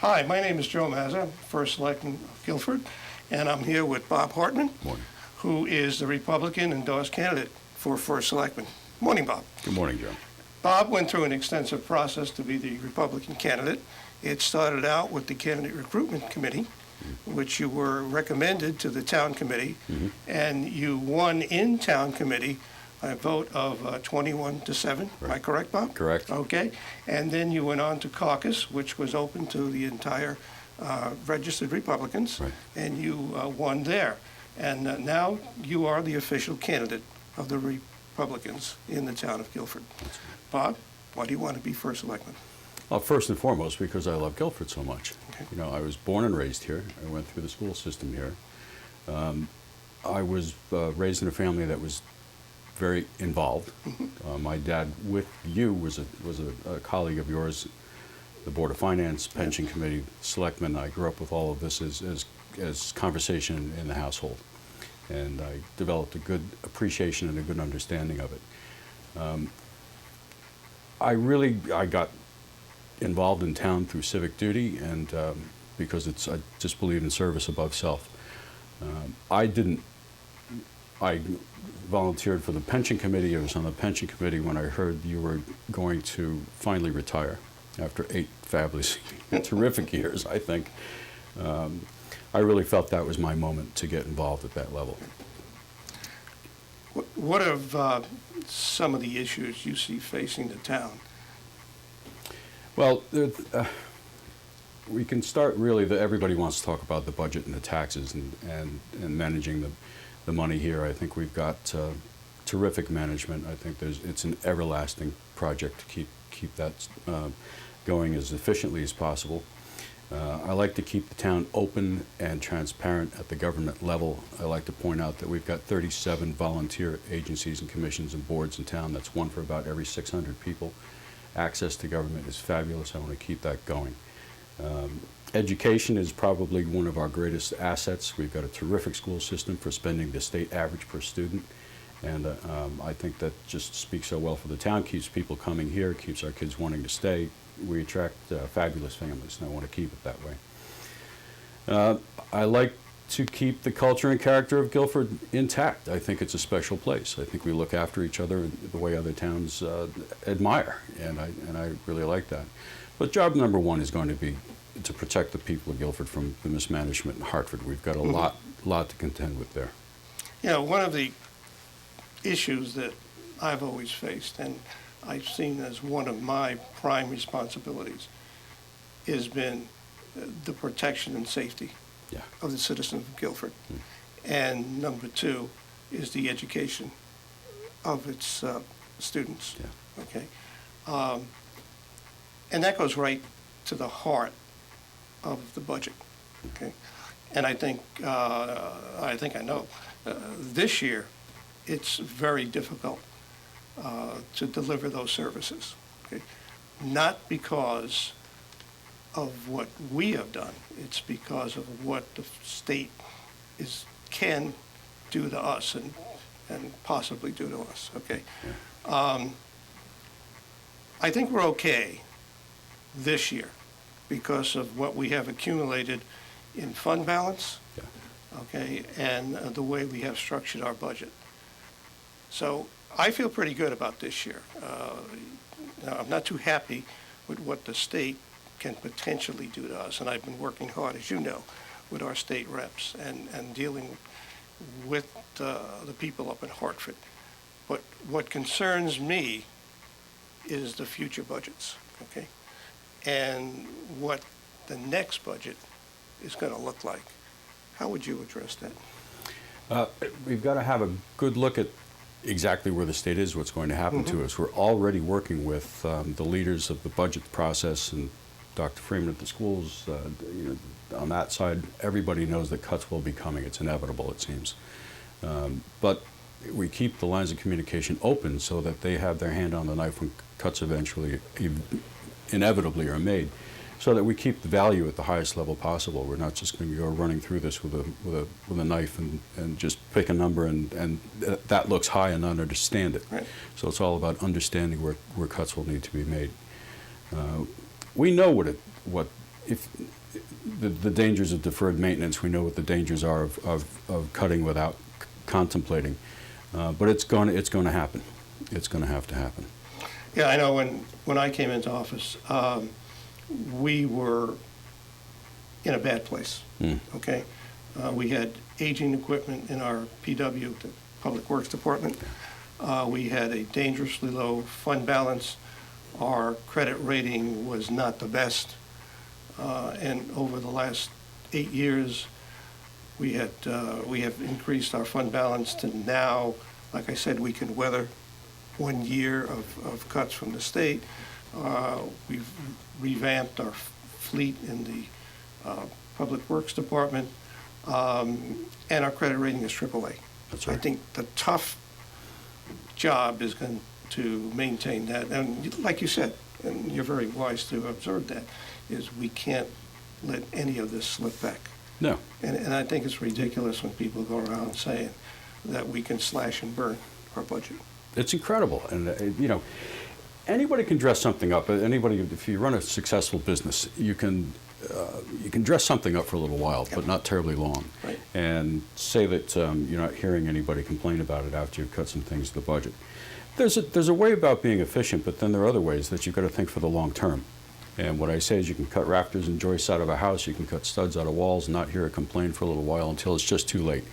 Hi, my name is Joe Mazza, First Selectman of Guilford, and I'm here with Bob Hartmann, Morning. who is the Republican endorsed candidate for First Selectman. Morning, Bob. Good morning, Joe. Bob went through an extensive process to be the Republican candidate. It started out with the Candidate Recruitment Committee, which you were recommended to the Town Committee, and you won in Town Committee a vote of 21-7. Am I correct, Bob? Correct. Okay. And then you went on to caucus, which was open to the entire registered Republicans, Right. and you won there. And now you are the official candidate of the Republicans in the town of Guilford. Bob, why do you want to be First Selectman? Well, first and foremost, because I love Guilford so much. Okay. You know, I was born and raised here. I went through the school system here. I was raised in a family that was very involved. My dad, with you, was a colleague of yours, the Board of Finance, Pension Committee, Selectman. I grew up with all of this as conversation in the household. And I developed a good appreciation and a good understanding of it. I got involved in town through civic duty, and because I just believe in service above self. I volunteered for the pension committee. I was on the pension committee when I heard you were going to finally retire after 8 fabulous, terrific years, I think. I really felt that was my moment to get involved at that level. What are some of the issues you see facing the town? Well, we can start really, everybody wants to talk about the budget and the taxes and managing the money here. I think we've got terrific management. I think it's an everlasting project to keep that going as efficiently as possible. I like to keep the town open and transparent at the government level. I like to point out that we've got 37 volunteer agencies and commissions and boards in town. That's one for about every 600 people. Access to government is fabulous. I want to keep that going. Education is probably one of our greatest assets. We've got a terrific school system for spending the state average per student. And I think that just speaks so well for the town, keeps people coming here, keeps our kids wanting to stay. We attract fabulous families, and I want to keep it that way. I like to keep the culture and character of Guilford intact. I think it's a special place. I think we look after each other the way other towns admire, and I really like that. But job number one is going to be to protect the people of Guilford from the mismanagement in Hartford. We've got a lot to contend with there. You know, one of the issues that I've always faced, and I've seen as one of my prime responsibilities, has been the protection and safety of the citizens of Guilford. And number 2 is the education of its students. Okay, and that goes right to the heart of the budget. Okay, and I think I know this year it's very difficult to deliver those services. Okay, not because of what we have done. It's because of what the state can do to us and possibly do to us. Okay, I think we're okay this year because of what we have accumulated in fund balance. Okay, and the way we have structured our budget. So I feel pretty good about this year. Now, I'm not too happy with what the state can potentially do to us, and I've been working hard, as you know, with our state reps and dealing with the people up in Hartford. But what concerns me is the future budgets, okay, and what the next budget is going to look like. How would you address that? We've got to have a good look at exactly where the state is, what's going to happen to us. We're already working with the leaders of the budget process and Dr. Freeman at the schools. You know, on that side, everybody knows that cuts will be coming. It's inevitable, it seems. But we keep the lines of communication open so that they have their hand on the knife when cuts eventually, inevitably are made, so that we keep the value at the highest level possible. We're not just going to go running through this with a knife and just pick a number and that looks high and not understand it. Right. So it's all about understanding where cuts will need to be made. We know what if the dangers of deferred maintenance, we know what the dangers are of cutting without contemplating. But it's going to happen. It's going to have to happen. Yeah, I know when I came into office, we were in a bad place, okay? We had aging equipment in our PW, the Public Works Department. We had a dangerously low fund balance. Our credit rating was not the best. And over the last 8 years, we have increased our fund balance to now, like I said, we can weather 1 year of cuts from the state. We've revamped our fleet in the Public Works Department, and our credit rating is AAA. That's right. I think the tough job is going to maintain that. And like you said, and you're very wise to observe that, is we can't let any of this slip back. No. And I think it's ridiculous when people go around saying that we can slash and burn our budget. It's incredible. And, anybody can dress something up. Anybody, if you run a successful business, you can dress something up for a little while, but not terribly long. Right. And say that you're not hearing anybody complain about it after you've cut some things to the budget. There's a way about being efficient, but then there are other ways that you've got to think for the long term. And what I say is you can cut rafters and joists out of a house, you can cut studs out of walls, and not hear a complaint for a little while until it's just too late.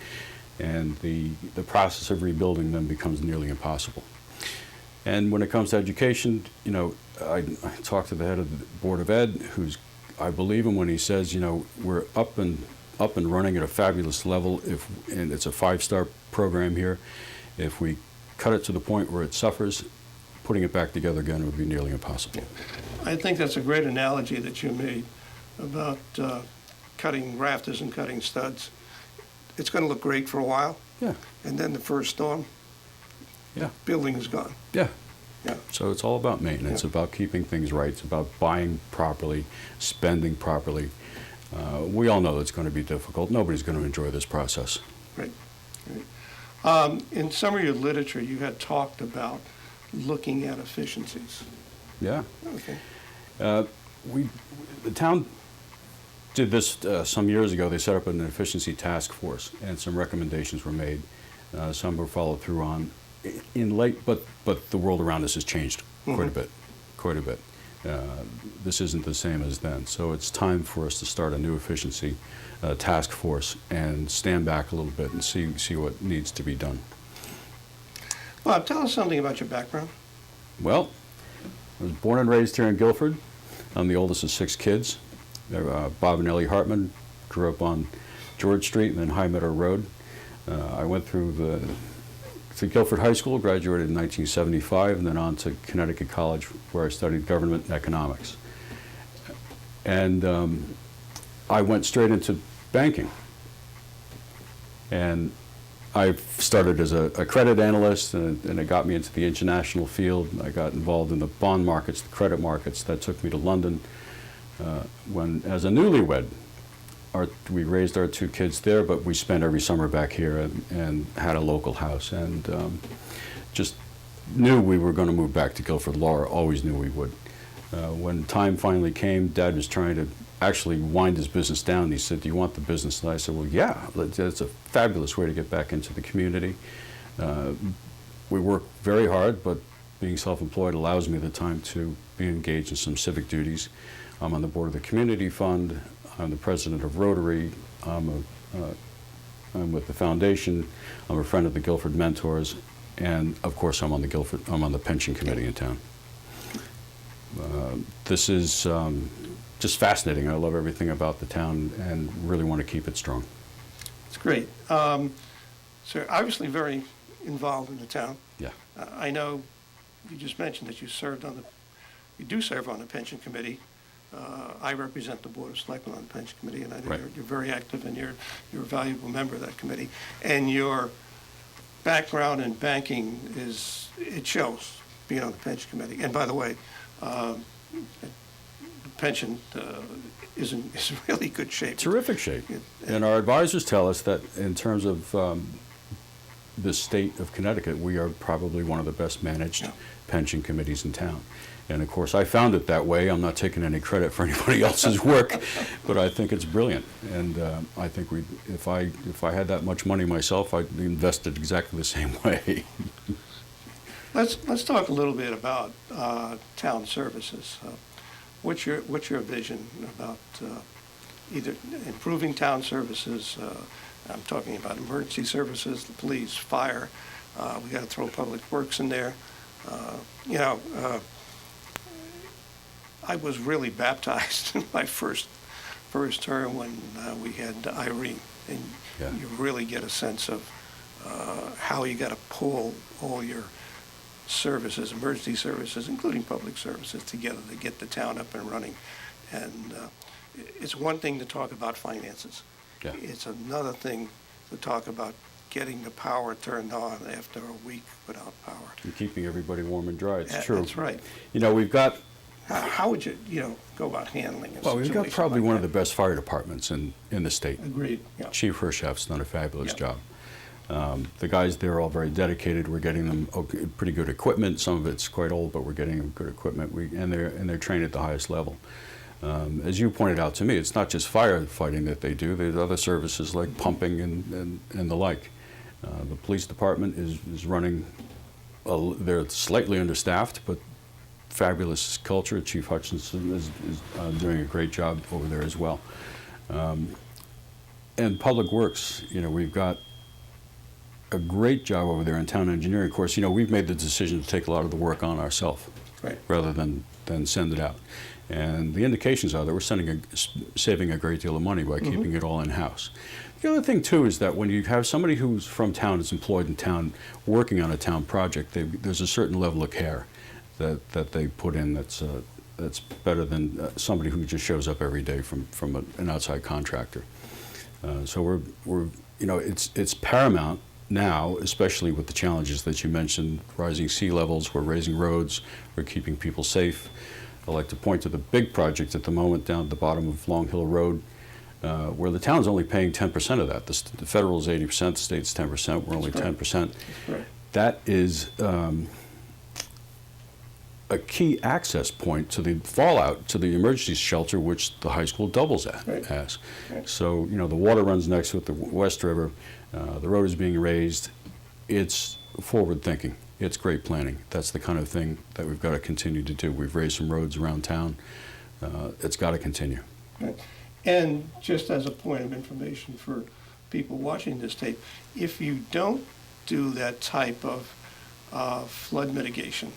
And the process of rebuilding them becomes nearly impossible. And when it comes to education, I talked to the head of the Board of Ed, I believe him when he says, we're up and running at a fabulous level, and it's a 5-star program here. If we cut it to the point where it suffers, putting it back together again would be nearly impossible. I think that's a great analogy that you made about cutting rafters and cutting studs. It's going to look great for a while. Yeah. And then the first storm, Yeah. building is gone. Yeah. Yeah. So it's all about maintenance, about keeping things right. It's about buying properly, spending properly. We all know it's going to be difficult. Nobody's going to enjoy this process. Right. Right. In some of your literature, you had talked about looking at efficiencies. Yeah. Okay. The town did this some years ago. They set up an efficiency task force, and some recommendations were made. Some were followed through on in late, but the world around us has changed quite a bit. This isn't the same as then. So it's time for us to start a new efficiency task force and stand back a little bit and see what needs to be done. Bob, tell us something about your background. Well, I was born and raised here in Guilford. I'm the oldest of 6 kids. Bob and Ellie Hartmann grew up on George Street and then High Meadow Road. I went through to Guilford High School, graduated in 1975, and then on to Connecticut College, where I studied government and economics. And I went straight into banking. And I started as a credit analyst, and it got me into the international field. I got involved in the bond markets, the credit markets. That took me to London. When, as a newlywed, we raised our 2 kids there, but we spent every summer back here and had a local house, and just knew we were going to move back to Guilford. Laura always knew we would. When time finally came, Dad was trying to actually wind his business down. He said, "Do you want the business?" And I said, "Well, yeah, it's a fabulous way to get back into the community." We work very hard, but being self-employed allows me the time to be engaged in some civic duties. I'm on the board of the community fund. I'm the president of Rotary. I'm with the foundation. I'm a friend of the Guilford Mentors, and of course, I'm on the pension committee in town. This is just fascinating. I love everything about the town, and really want to keep it strong. It's great. So obviously very involved in the town. Yeah. I know you just mentioned that you do serve on the pension committee. I represent the Board of Selectmen on the pension committee, and I know you're very active, and you're a valuable member of that committee. And your background in banking it shows being on the pension committee. And by the way, the pension is in really good shape. Terrific shape. And our advisors tell us that in terms of the state of Connecticut, we are probably one of the best managed pension committees in town. And of course, I found it that way. I'm not taking any credit for anybody else's work, but I think it's brilliant. And I think if I had that much money myself, I'd invest it exactly the same way. Let's talk a little bit about town services. What's your vision about either improving town services? I'm talking about emergency services, the police, fire. We got to throw public works in there. I was really baptized in my first term when we had Irene, and Yeah. you really get a sense of how you got to pull all your services, emergency services, including public services, together to get the town up and running. And it's one thing to talk about finances. Yeah. It's another thing to talk about getting the power turned on after a week without power. And keeping everybody warm and dry. It's true. That's right. We've got How would you, go about handling a Well, we've got situation probably like one of that? the best fire departments in the state. Agreed, yeah. Chief Hirschaf's done a fabulous Yeah. job. The guys there are all very dedicated. We're getting them pretty good equipment. Some of it's quite old, but we're getting them good equipment. And they're trained at the highest level. As you pointed out to me, it's not just firefighting that they do. There's other services like pumping and the like. The police department is running. They're slightly understaffed, but fabulous culture. Chief Hutchinson is doing a great job over there as well. And Public Works, we've got a great job over there in town engineering. Of course, we've made the decision to take a lot of the work on ourselves, Right. rather than send it out. And the indications are that we're saving a great deal of money by keeping it all in-house. The other thing, too, is that when you have somebody who's from town, is employed in town, working on a town project, there's a certain level of care that they put in that's better than somebody who just shows up every day from an outside contractor. So it's paramount now, especially with the challenges that you mentioned, rising sea levels, we're raising roads, we're keeping people safe. I like to point to the big project at the moment down at the bottom of Long Hill Road, where the town's only paying 10% of that. The federal is 80%, the state's 10%, we're only That's right. 10%. Right. That is a key access point to the fallout to the emergency shelter, which the high school doubles Right. as. Right. So, the water runs next to it, the West River, the road is being raised. It's forward thinking. It's great planning. That's the kind of thing that we've got to continue to do. We've raised some roads around town. It's got to continue. Right. And just as a point of information for people watching this tape, if you don't do that type of flood mitigation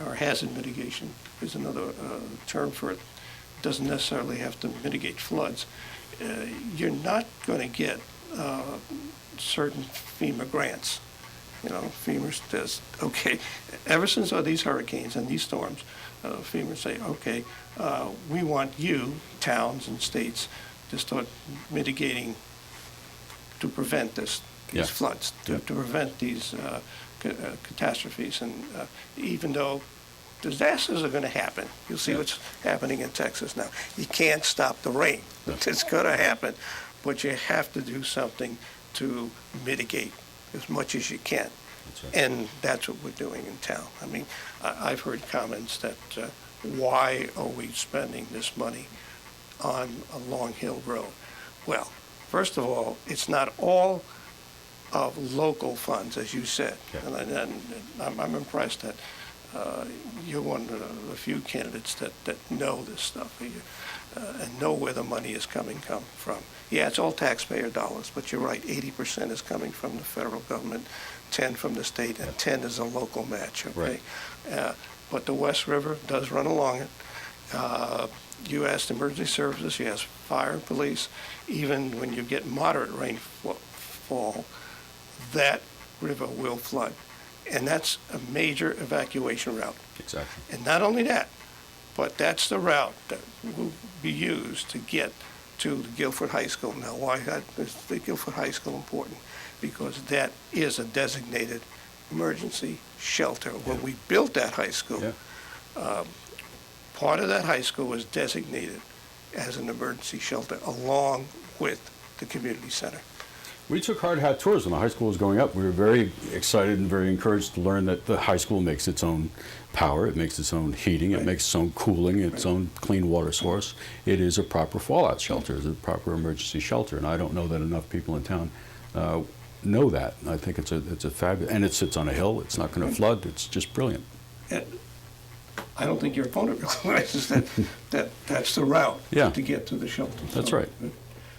or hazard mitigation is another term for it, doesn't necessarily have to mitigate floods, you're not going to get certain FEMA grants. FEMA says, okay, ever since these hurricanes and these storms, FEMA say, okay, we want you, towns and states, to start mitigating to prevent these Yeah. floods, to prevent these catastrophes. And even though disasters are going to happen, you'll see what's happening in Texas now. You can't stop the rain. It's going to happen, but you have to do something to mitigate as much as you can. That's right. And that's what we're doing in town. I mean, I've heard comments that why are we spending this money on a Long Hill Road? Well, first of all, it's not all of local funds, as you said. Yeah. And I'm impressed that you're one of the few candidates that know this stuff and know where the money is coming from. Yeah, it's all taxpayer dollars, but you're right, 80% is coming from the federal government, 10 from the state, and 10 is a local match, okay? Right. But the West River does run along it. You asked emergency services, you asked fire and police. Even when you get moderate rainfall, that river will flood. And that's a major evacuation route. Exactly. And not only that, but that's the route that will be used to get to the Guilford High School. Now, why is the Guilford High School important? Because that is a designated emergency shelter. When we built that high school, part of that high school was designated as an emergency shelter along with the community center. We took hard hat tours when the high school was going up. We were very excited and very encouraged to learn that the high school makes its own power, it makes its own heating, it makes its own cooling, its own clean water source. It is a proper fallout shelter, it's a proper emergency shelter, and I don't know that enough people in town know that. I think it's a fabulous, and it sits on a hill, it's not going to flood, it's just brilliant. I don't think your opponent realizes that's the route to get to the shelter. That's right.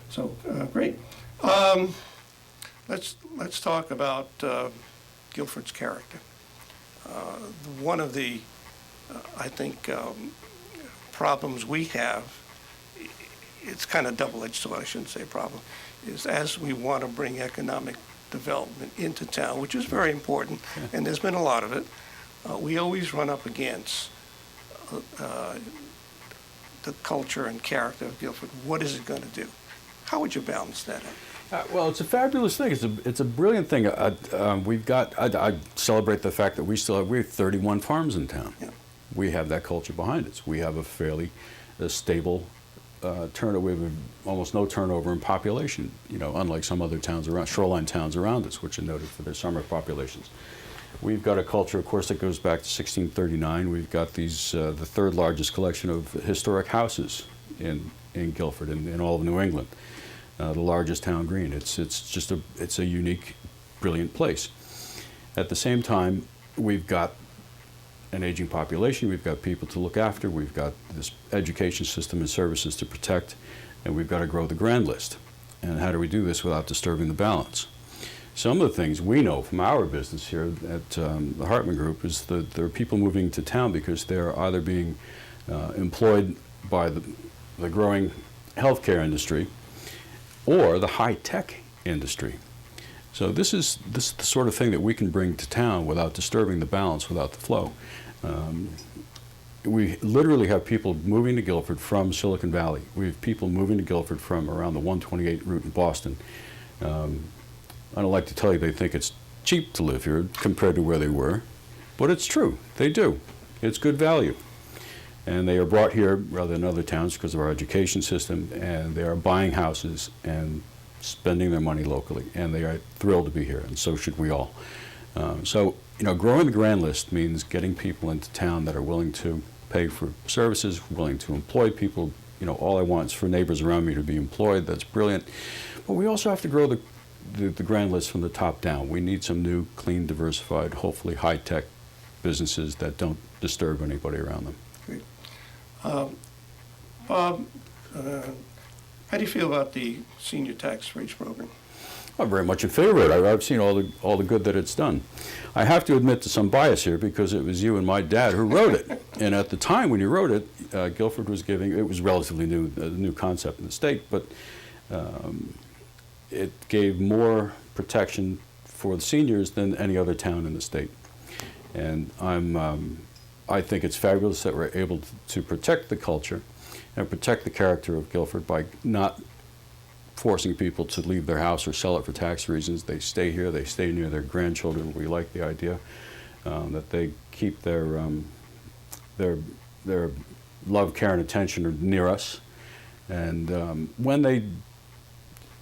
So, great. Let's talk about Guilford's character. One of the, I think, problems we have, it's kind of double-edged sword, I shouldn't say problem, is as we want to bring economic development into town, which is very important, and there's been a lot of it, we always run up against the culture and character of Guilford. What is it going to do? How would you balance that out? Well, it's a fabulous thing. It's a brilliant thing. We've got. I celebrate the fact that we have 31 farms in town. Yeah. We have that culture behind us. We have a fairly stable turnover. We have almost no turnover in population. You know, unlike some other towns around, shoreline towns around us, which are noted for their summer populations. We've got a culture, of course, that goes back to 1639. We've got these the third largest collection of historic houses in Guilford, in all of New England. The largest town green. It's just a unique, brilliant place. At the same time, we've got an aging population. We've got people to look after. We've got this education system and services to protect, and we've got to grow the grand list. And how do we do this without disturbing the balance? Some of the things we know from our business here at the Hartmann Group is that there are people moving to town because they're either being employed by the growing healthcare industry or the high-tech industry. So this is the sort of thing that we can bring to town without disturbing the balance, without the flow. We literally have people moving to Guilford from Silicon Valley. We have people moving to Guilford from around the 128 route in Boston. I don't like to tell you they think it's cheap to live here compared to where they were, but it's true. They do. It's good value. And they are brought here rather than other towns because of our education system, and they are buying houses and spending their money locally, and they are thrilled to be here, and so should we all. So, you know, growing the grand list means getting people into town that are willing to pay for services, willing to employ people. You know, all I want is for neighbors around me to be employed. That's brilliant. But we also have to grow the grand list from the top down. We need some new, clean, diversified, hopefully high-tech businesses that don't disturb anybody around them. Great. Bob, how do you feel about the senior tax rates program? I'm very much in favor of it. I've seen all the good that it's done. I have to admit to some bias here because it was you and my dad who wrote it. And at the time when you wrote it, Guilford was giving, it was relatively new, a new concept in the state, but it gave more protection for the seniors than any other town in the state. And I think it's fabulous that we're able to protect the culture and protect the character of Guilford by not forcing people to leave their house or sell it for tax reasons. They stay here, they stay near their grandchildren. We like the idea that they keep their love, care, and attention near us. And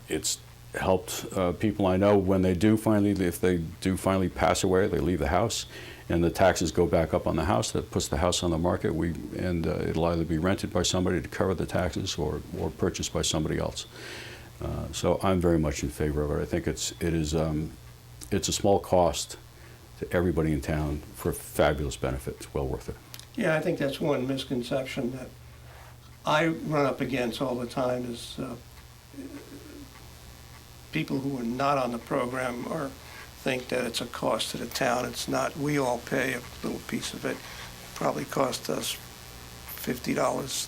it's helped people I know when they do finally, if they do finally pass away, they leave the house, and the taxes go back up on the house. That puts the house on the market. It'll either be rented by somebody to cover the taxes or purchased by somebody else. So I'm very much in favor of it. I think it's a small cost to everybody in town for a fabulous benefit. It's well worth it. Yeah, I think that's one misconception that I run up against all the time is people who are not on the program or think that it's a cost to the town. It's not. We all pay a little piece of it. Probably cost us $50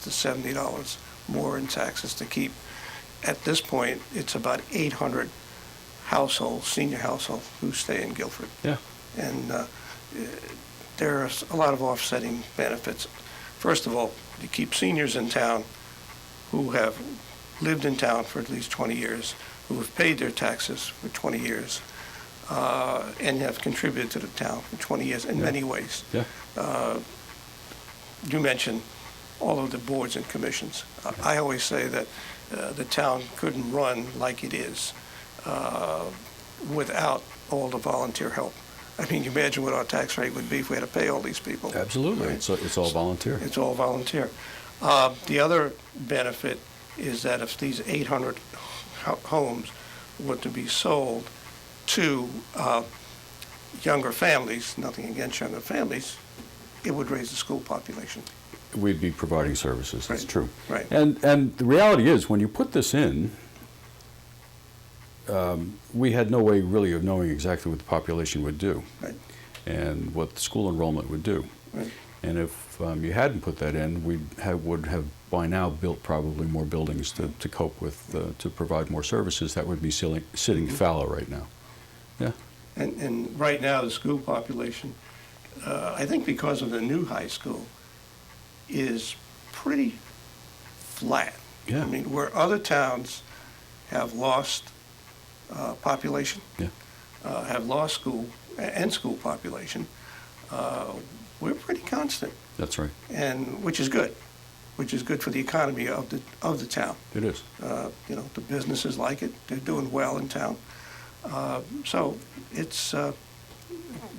to $70 more in taxes to keep. At this point, it's about 800 households, senior households, who stay in Guilford. Yeah. And there's a lot of offsetting benefits. First of all, you keep seniors in town who have lived in town for at least 20 years, who have paid their taxes for 20 years, and have contributed to the town for 20 years in many ways. Yeah. You mentioned all of the boards and commissions. I always say that the town couldn't run like it is without all the volunteer help. I mean, you imagine what our tax rate would be if we had to pay all these people. Absolutely. Right? It's all volunteer. It's all volunteer. The other benefit is that if these 800 homes were to be sold to younger families, nothing against younger families, it would raise the school population. We'd be providing services. That's Right. true. Right. And the reality is, when you put this in, we had no way really of knowing exactly what the population would do Right. and what the school enrollment would do. Right. And if you hadn't put that in, we would have by now built probably more buildings to cope with, to provide more services that would be sitting fallow right now. Yeah. And right now, the school population, I think because of the new high school, is pretty flat. Yeah. I mean, where other towns have lost population, Yeah. Have lost school and school population, we're pretty constant, That's right. and which is good for the economy of the town. It is. You know, the businesses like it; they're doing well in town. So it's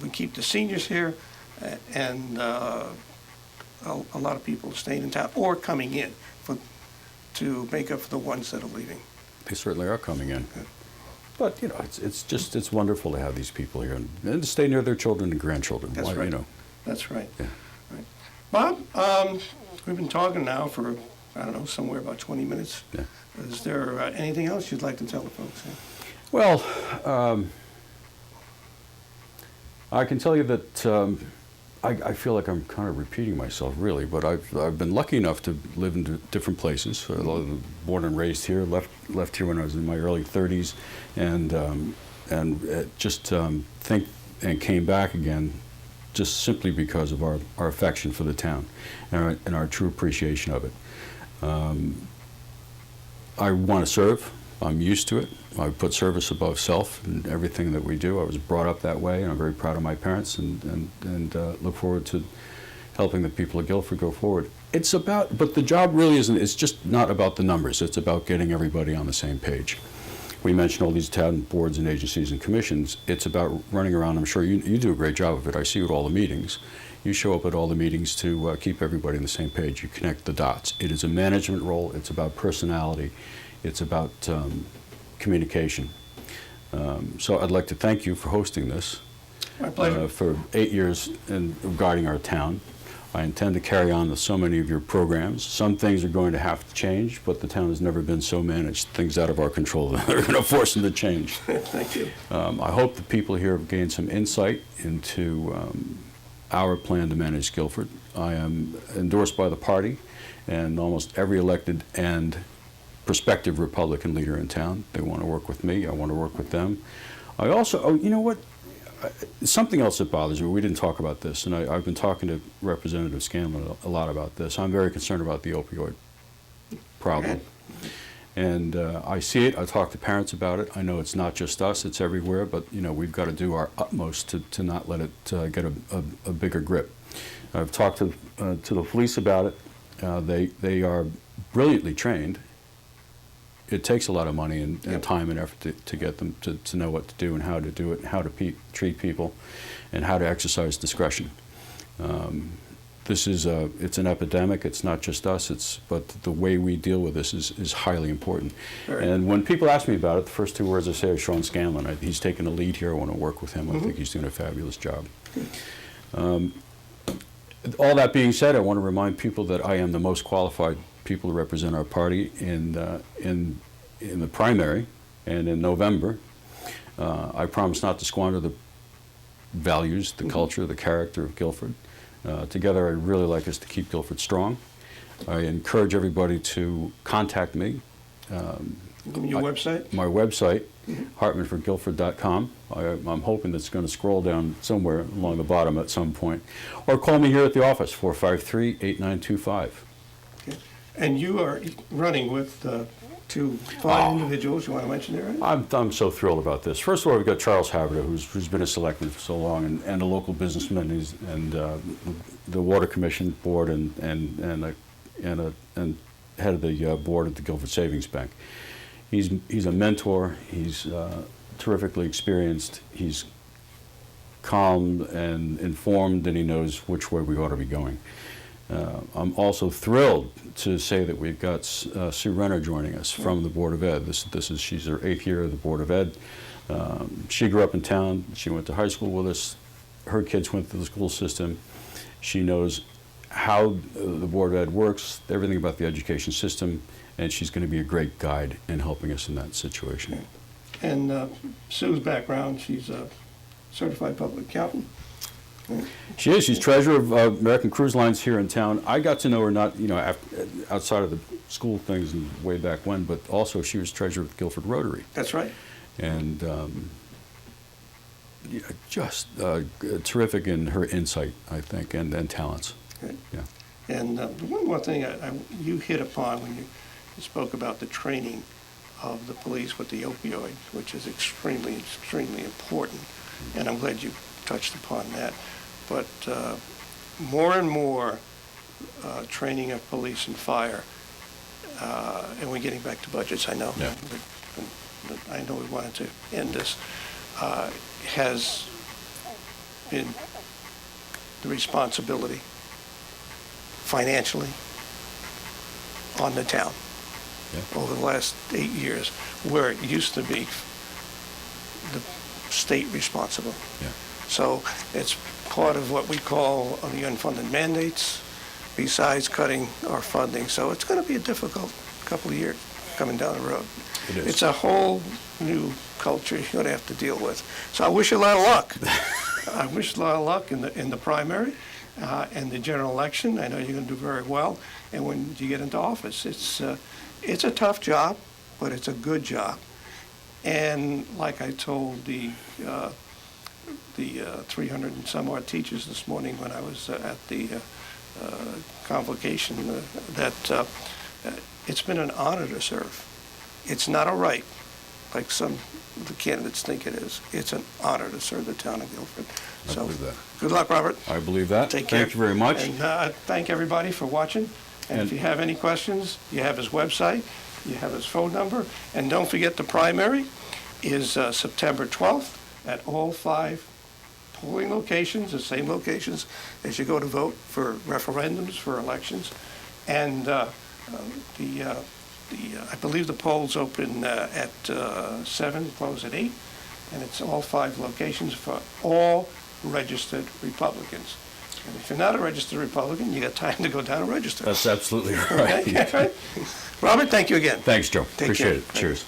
we keep the seniors here, and a lot of people staying in town or coming in to make up for the ones that are leaving. They certainly are coming in. Yeah. But, you know, it's wonderful to have these people here and to stay near their children and grandchildren. That's Why, right. You know. That's right. Yeah. Right. Bob, we've been talking now for, I don't know, somewhere about 20 minutes. Yeah. Is there anything else you'd like to tell the folks? Well, I can tell you that I feel like I'm kind of repeating myself, really, but I've been lucky enough to live in different places. Born and raised here, left here when I was in my early 30s, and just think and came back again, just simply because of our affection for the town and our true appreciation of it. I want to serve. I'm used to it. I put service above self in everything that we do. I was brought up that way, and I'm very proud of my parents, and look forward to helping the people of Guilford go forward. But the job really isn't, it's just not about the numbers. It's about getting everybody on the same page. We mentioned all these town boards and agencies and commissions. It's about running around. I'm sure you do a great job of it. I see you at all the meetings. You show up at all the meetings to keep everybody on the same page. You connect the dots. It is a management role. It's about personality. It's about communication. So I'd like to thank you for hosting this. My pleasure. For 8 years regarding our town. I intend to carry on with so many of your programs. Some things are going to have to change, but the town has never been so managed. Things out of our control that are going to force them to change. Thank you. I hope the people here have gained some insight into our plan to manage Guilford. I am endorsed by the party and almost every elected and prospective Republican leader in town. They want to work with me. I want to work with them. I also, you know what? Something else that bothers me, we didn't talk about this, and I've been talking to Representative Scanlon a lot about this. I'm very concerned about the opioid problem. And I see it. I talk to parents about it. I know it's not just us, it's everywhere, but you know, we've got to do our utmost to not let it get a bigger grip. I've talked to the police about it. They are brilliantly trained. It takes a lot of money and time and effort to get them to know what to do and how to do it, and how to treat people, and how to exercise discretion. This is it's an epidemic. It's not just us. But the way we deal with this is highly important. Very. And when people ask me about it, the first two words I say are Sean Scanlon. He's taken a lead here. I want to work with him. I think he's doing a fabulous job. All that being said, I want to remind people that I am the most qualified people to represent our party in the primary and in November. I promise not to squander the values, the culture, the character of Guilford. Together, I'd really like us to keep Guilford strong. I encourage everybody to contact me. Your website? My website, hartmannforguilford.com. I'm hoping that's going to scroll down somewhere along the bottom at some point. Or call me here at the office, 453-8925. Okay. And you are running with two fine individuals. You want to mention their names? I'm so thrilled about this. First of all, we've got Charles Haverda, who's been a selectman for so long, and a local businessman, and the Water Commission board, and head of the board at the Guilford Savings Bank. He's a mentor. He's terrifically experienced. He's calm and informed, and he knows which way we ought to be going. I'm also thrilled to say that we've got Sue Renner joining us from the Board of Ed. She's her 8th year of the Board of Ed. She grew up in town. She went to high school with us. Her kids went through the school system. She knows how the Board of Ed works, everything about the education system, and she's going to be a great guide in helping us in that situation. And Sue's background, she's a certified public accountant. She is. She's treasurer of American Cruise Lines here in town. I got to know her not, outside of the school things and way back when, but also she was treasurer of Guilford Rotary. That's right. And just terrific in her insight, I think, and talents. Good. Yeah. And one more thing you hit upon when you spoke about the training of the police with the opioid, which is extremely, extremely important. And I'm glad you touched upon that. But more and more training of police and fire, and we're getting back to budgets, I know. Yeah. But I know we wanted to end this, has been the responsibility financially on the town over the last 8 years, where it used to be the state responsible. Yeah. So it's part of what we call the unfunded mandates, besides cutting our funding. So it's going to be a difficult couple of years coming down the road. It is. It's a whole new culture you're going to have to deal with. So I wish you a lot of luck. I wish you a lot of luck in the primary and the general election. I know you're going to do very well. And when you get into office, it's a tough job, but it's a good job. And like I told the 300 and some odd teachers this morning when I was at the convocation, that it's been an honor to serve. It's not a right, like some of the candidates think it is. It's an honor to serve the town of Guilford. I believe that. Good luck, Robert. I believe that. Take care. Thank you very much. And thank everybody for watching. And if you have any questions, you have his website, you have his phone number, and don't forget the primary is September 12th at all 5 polling locations, the same locations as you go to vote for referendums, for elections. And I believe the polls open at 7, close at 8, and it's all 5 locations for all registered Republicans. And if you're not a registered Republican, you got time to go down and register. That's absolutely right. Okay? Robert, thank you again. Thanks, Joe. Take Appreciate care. it. Cheers.